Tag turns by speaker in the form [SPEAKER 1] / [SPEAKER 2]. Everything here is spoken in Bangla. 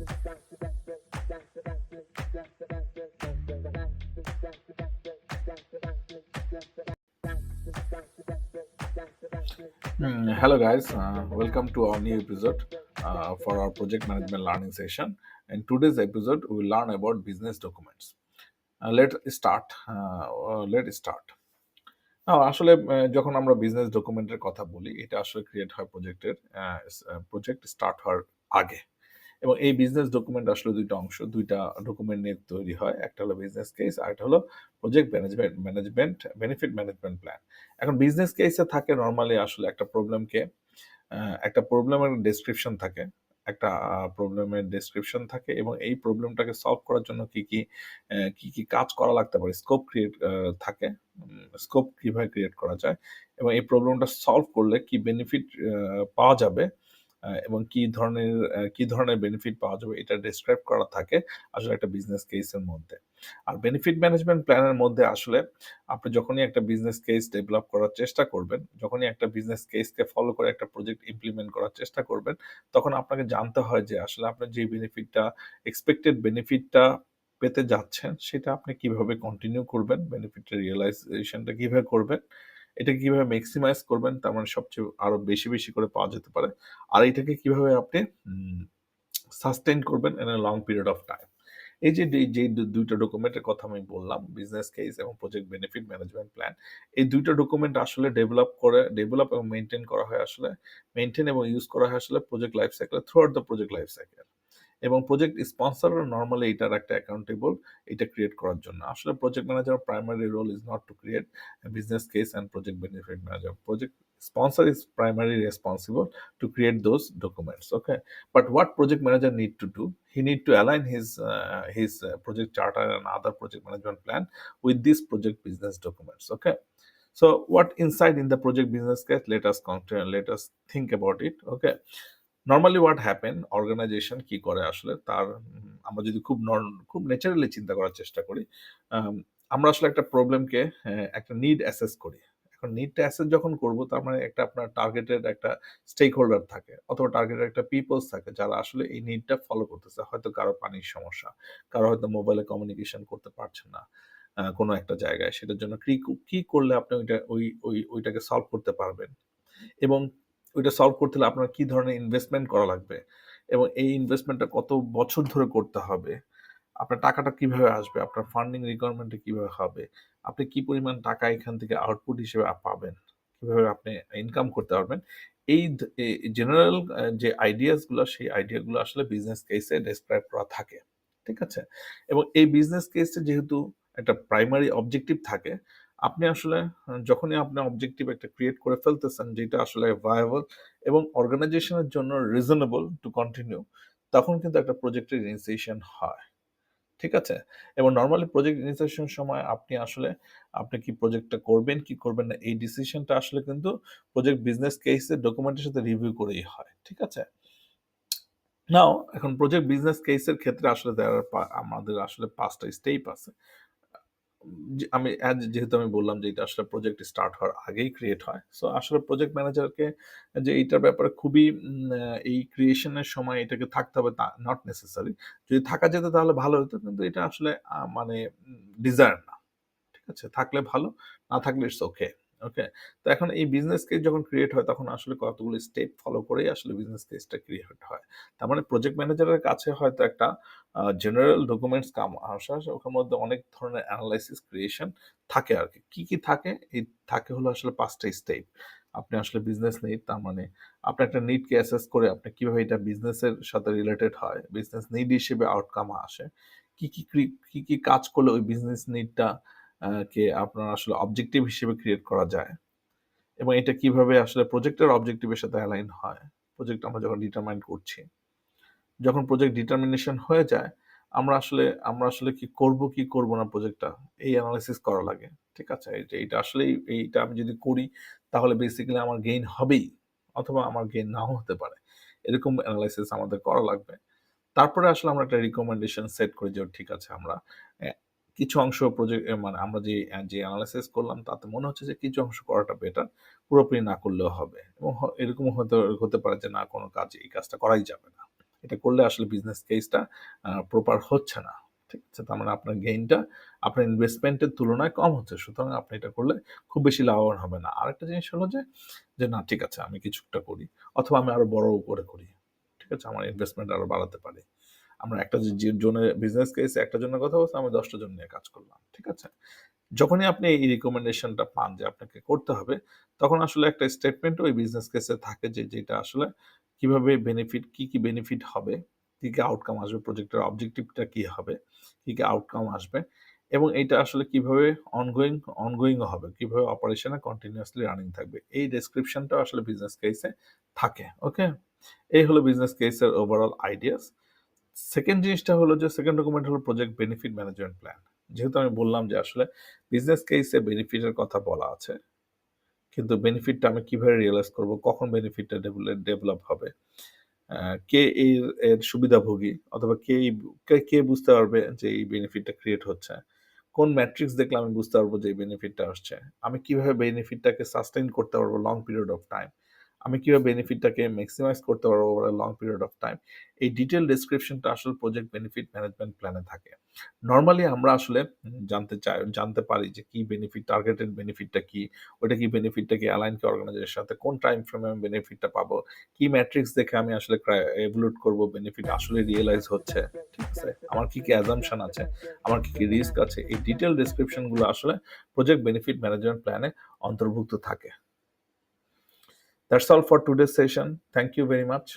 [SPEAKER 1] Hello, guys. Welcome to our new episode for our project management learning session. In today's episode, we will learn about business documents. Let's start. Let's start. আসলে যখন আমরা বিজনেস ডকুমেন্টের কথা বলি, এটা আসলে ক্রিয়েট হয় প্রজেক্ট স্টার্ট হওয়ার আগে। এবং এই বিজনেস ডকুমেন্ট আসলে দুইটা অংশ, দুইটা ডকুমেন্ট নিয়ে তৈরি হয়। একটা হলো বিজনেস কেস, আর একটা হলো প্রজেক্ট বেনিফিট ম্যানেজমেন্ট প্ল্যান। এখন বিজনেস কেসে থাকে নরমালি আসলে একটা প্রবলেমের ডেসক্রিপশন থাকে, একটা প্রবলেমের ডেসক্রিপশন থাকে, এবং এই প্রবলেমটাকে সলভ করার জন্য কি কাজ করা লাগতে পারে, থাকে, স্কোপ কিভাবে ক্রিয়েট করা যায়, এবং এই প্রবলেমটা সলভ করলে কি বেনিফিট পাওয়া যাবে, এবং কি ধরনের বেনিফিট পাওয়া যাবে, এটা ডেসক্রাইব করা থাকে আসলে একটা বিজনেস কেসের মধ্যে। আর বেনিফিট ম্যানেজমেন্ট প্ল্যানের মধ্যে আসলে আপনি যখনই একটা বিজনেস কেস ডেভেলপ করার চেষ্টা করবেন, যখনই একটা বিজনেস কেসকে ফলো করে একটা প্রজেক্ট ইমপ্লিমেন্ট করার চেষ্টা করবেন, তখন আপনাকে জানতে হয় যে আসলে আপনার যে এক্সপেক্টেড বেনিফিটটা পেতে যাচ্ছেন, সেটা আপনি কিভাবে কন্টিনিউ করবেন, বেনিফিটের রিয়েলাইজেশনটা কিভাবে করবেন, এটাকে কিভাবে ম্যাক্সিমাইজ করবেন, তার মানে সবচেয়ে আরো বেশি বেশি করে পাওয়া যেতে পারে, আর এটাকে কিভাবে আপনি সাস্টেইন করবেন in a long period of time. এই যে দুইটা ডকুমেন্টের কথা আমি বললাম, বিজনেস কেস এবং প্রজেক্ট বেনিফিট ম্যানেজমেন্ট প্ল্যান, এই দুইটা ডকুমেন্ট আসলে ডেভেলপ এবং মেনটেন এবং ইউজ করা হয় আসলে project life cycle, throughout the project life cycle. এবং প্রজেক্ট স্পন্সররা নর্মালি এটার একটা অ্যাকাউন্টেবল, এটা ক্রিয়েট করার জন্য। আসলে project manager primary role is not to create business case and project benefit manager. Project sponsor is primarily responsible to create those documents. Okay, but what project manager need to do, he need to align his project charter and other project management plan with these project business documents. Okay, so what inside in the project business case, let us think about it. Okay, normally what happen, organisation কি করে আসলে তার আমরা যদি খুব ন্যাচারালি চিন্তা করার চেষ্টা করি, আম, আমরা আসলে একটা প্রবলেমকে একটা নিড অ্যাসেস করি। এখন নিডটা অ্যাসেস যখন করব, তার মানে একটা আপনার টার্গেটেড একটা স্টেক হোল্ডার থাকে, অথবা টার্গেটেড একটা পিপলস থাকে, যারা আসলে এই নিডটা ফলো করতেছে। হয়তো কারো পানির সমস্যা, কারো হয়তো মোবাইলে কমিউনিকেশন করতে পারছে না কোনো একটা জায়গায়, সেটার জন্য কি কি করলে আপনি ওইটাকে সলভ করতে পারবেন, এবং ওইটা সলভ করতে হলে আপনার কি ধরনের ইনভেস্টমেন্ট করা লাগবে, এবং এই ইনভেস্টমেন্টটা কত বছর ধরে করতে হবে, আপনার টাকাটা কিভাবে আসবে, আপনার ফান্ডিং রিকোয়ারমেন্টটা কিভাবে হবে, আপনি কি পরিমাণ টাকা এখান থেকে আউটপুট হিসেবে পাবেন, কিভাবে আপনি ইনকাম করতে পারবেন, এই জেনারেল যে আইডিয়াসগুলো, সেই আইডিয়াগুলো আসলে বিজনেস কেসে ডেসক্রাইব করা থাকে। ঠিক আছে, এবং এই বিজনেস কেসে যেহেতু একটা প্রাইমারি অবজেক্টিভ থাকে, আপনি আসলে যখনই আপনি অবজেক্টিভ একটা ক্রিয়েট করে ফেলতেছেন, যেটা আসলে ভায়াবল এবং অর্গানাইজেশনের জন্য রিজনেবল টু কন্টিনিউ, তখন কিন্তু একটা প্রজেক্টের ইনিশিয়েশন হয়। ঠিক আছে, এবং নর্মালি প্রজেক্ট ইনিশিয়েশন সময় আপনি কি প্রজেক্টটা করবেন কি করবেন না, এই ডিসিশনটা আসলে কিন্তু প্রজেক্ট বিজনেস কেসের ডকুমেন্টের সাথে রিভিউ করেই হয়। ঠিক আছে, নাও এখন প্রজেক্ট বিজনেস কেসের ক্ষেত্রে আসলে আমাদের আসলে 5টা স্টেপ আছে। যেহেতু আমি বললাম যে এটা আসলে প্রজেক্ট স্টার্ট হওয়ার আগেই ক্রিয়েট হয়, সো আসলে প্রজেক্ট ম্যানেজারকে যে এইটার ব্যাপারে খুবই এই ক্রিয়েশনের সময় এটাকে থাকতে হবে তা নট নেসেসারি। যদি থাকা যেত তাহলে ভালো হতো, কিন্তু এটা আসলে মানে ডিজায়ার না। ঠিক আছে, থাকলে ভালো, না থাকলে ইটস ওকে। ওকে, তো এখন এই বিজনেস কেস যখন ক্রিয়েট হয়, তখন আসলে কতগুলো স্টেপ ফলো করেই আসলে বিজনেস কেসটা ক্রিয়েট হয়। তার মানে প্রজেক্ট ম্যানেজারের কাছে হয়তো একটা জেনারেল ডকুমেন্টস কাম আসা, ওখানের মধ্যে অনেক ধরনের অ্যানালাইসিস ক্রিয়েশন থাকে আর কি। কি থাকে, এই থাকে হলো আসলে 5টা স্টেপ। আপনি আসলে বিজনেস নিড, তার মানে আপনি একটা নিডকে অ্যাসেস করে আপনি কিভাবে এটা বিজনেসের সাথে রিলেটেড হয়, বিজনেস নিড হিসেবে আউটকাম আসে, কি কি কাজ করলে ওই বিজনেস নিডটা কে আপনার আসলে অবজেক্টিভ হিসেবে ক্রিয়েট করা যায়, এবং এটা কিভাবে আসলে প্রজেক্টের অবজেক্টিভের সাথে অ্যালাইন হয়। প্রজেক্ট আমরা যখন ডিটারমাইন করছি, যখন প্রজেক্ট ডিটারমিনেশন হয়ে যায়, আমরা আসলে কি করব না প্রজেক্টটা, এই অ্যানালাইসিস করা লাগে। ঠিক আছে, এইটা আসলেই, এইটা আমি যদি করি, তাহলে বেসিক্যালি আমার গেইন হবেই, অথবা আমার গেইন নাও হতে পারে। এরকম অ্যানালাইসিস আমাদের করা লাগবে। তারপরে আসলে আমরা একটা রিকমেন্ডেশন সেট করি যে ঠিক আছে, আমরা কিছু অংশ প্রজেক্ট মানে আমরা যে অ্যানালাইসিস করলাম, তাতে মনে হচ্ছে যে কিছু অংশ করাটা বেটার, পুরোপুরি না করলেও হবে, এবং এরকম হতে পারে যে না, কোনো কাজ এই কাজটা করাই যাবে না। এটা করলে আসলে বিজনেস কেসটা প্রপার হচ্ছে না। ঠিক আছে? তার মানে আপনার গেইনটা আপনার ইনভেস্টমেন্টের তুলনায় কম হচ্ছে। সুতরাং আপনি এটা করলে খুব বেশি লাভবান হবেন না। আরেকটা জিনিস হলো যে না ঠিক আছে আমি কিছুটা করি অথবা আমি আরো বড় করে করি। ঠিক আছে? আমার ইনভেস্টমেন্ট আরো বাড়াতে পারি। আমরা একটা জনের বিজনেস কেস একটা জনের কথা বলছি, আমি ১০ টা জন নিয়ে কাজ করলাম। ঠিক আছে? যখনই আপনি এই রিকমেন্ডেশনটা পান যে আপনাকে করতে হবে, তখন আসলে একটা স্টেটমেন্ট ওই বিজনেস কেসে থাকে যে যেটা আসলে কিভাবে বেনিফিট, কি বেনিফিট হবে, কি আউটকাম আসবে, প্রজেক্টের অবজেক্টিভটা কি হবে, কি আউটকাম আসবে এবং এইটা আসলে কিভাবে অনগোয়িং ও হবে, কিভাবে অপারেশনে কন্টিনিউয়াসলি রানিং থাকবে। এই ডেসক্রিপশনটা আসলে বিজনেস কেসে থাকে। ওকে? এই হলো বিজনেস কেসের ওভারঅল আইডিয়াস। সেকেন্ড জিনিসটা হলো যে সেকেন্ড ডকুমেন্ট হলো প্রজেক্ট বেনিফিট ম্যানেজমেন্ট প্ল্যান। যেহেতু আমি বললাম যে আসলে বিজনেস কেসে বেনিফিটের কথা বলা আছে। কিন্তু বেনিফিটটা আমি কিভাবে রিয়ালাইজ করব, কখন বেনিফিটটা ডেভেলপ হবে, কে এর সুবিধাভোগী অথবা কে বুঝতে পারবে যে এই বেনিফিটটা ক্রিয়েট হচ্ছে। কোন ম্যাট্রিক্স দেখলে আমি বুঝতে পারবো যে এই বেনিফিটটা আসছে। আমি কিভাবে বেনিফিটটাকে সাস্টেইন করতে পারবো লং পিরিয়ড অফ টাইম। আমি কিভাবে বেনিফিটটাকে ম্যাক্সিমাইজ করতে পারবো over a long period of time. এই ডিটেইল ডেসক্রিপশনটা আসলে প্রজেক্ট বেনিফিট ম্যানেজমেন্ট প্ল্যানে থাকে। নরমালি আমরা আসলে জানতে পারি যে কি বেনিফিট, টার্গেটেড বেনিফিটটা কি? ওইটা কি বেনিফিটটা কি অ্যালাইন কি অর্গানাইজেশনের সাথে? কোন টাইম ফ্রেমে আমি বেনিফিটটা পাবো? কি ম্যাট্রিক্স দেখে আমি আসলে এভ্যালুয়েট করব বেনিফিট আসলে রিয়ালাইজ হচ্ছে? ঠিক আছে? আমার কি অ্যাজাম্পশন আছে? আমার কি রিস্ক আছে? এই ডিটেইল ডেসক্রিপশন গুলো আসলে প্রজেক্ট বেনিফিট ম্যানেজমেন্ট প্ল্যানে অন্তর্ভুক্ত থাকে। That's all for today's session. Thank you very much.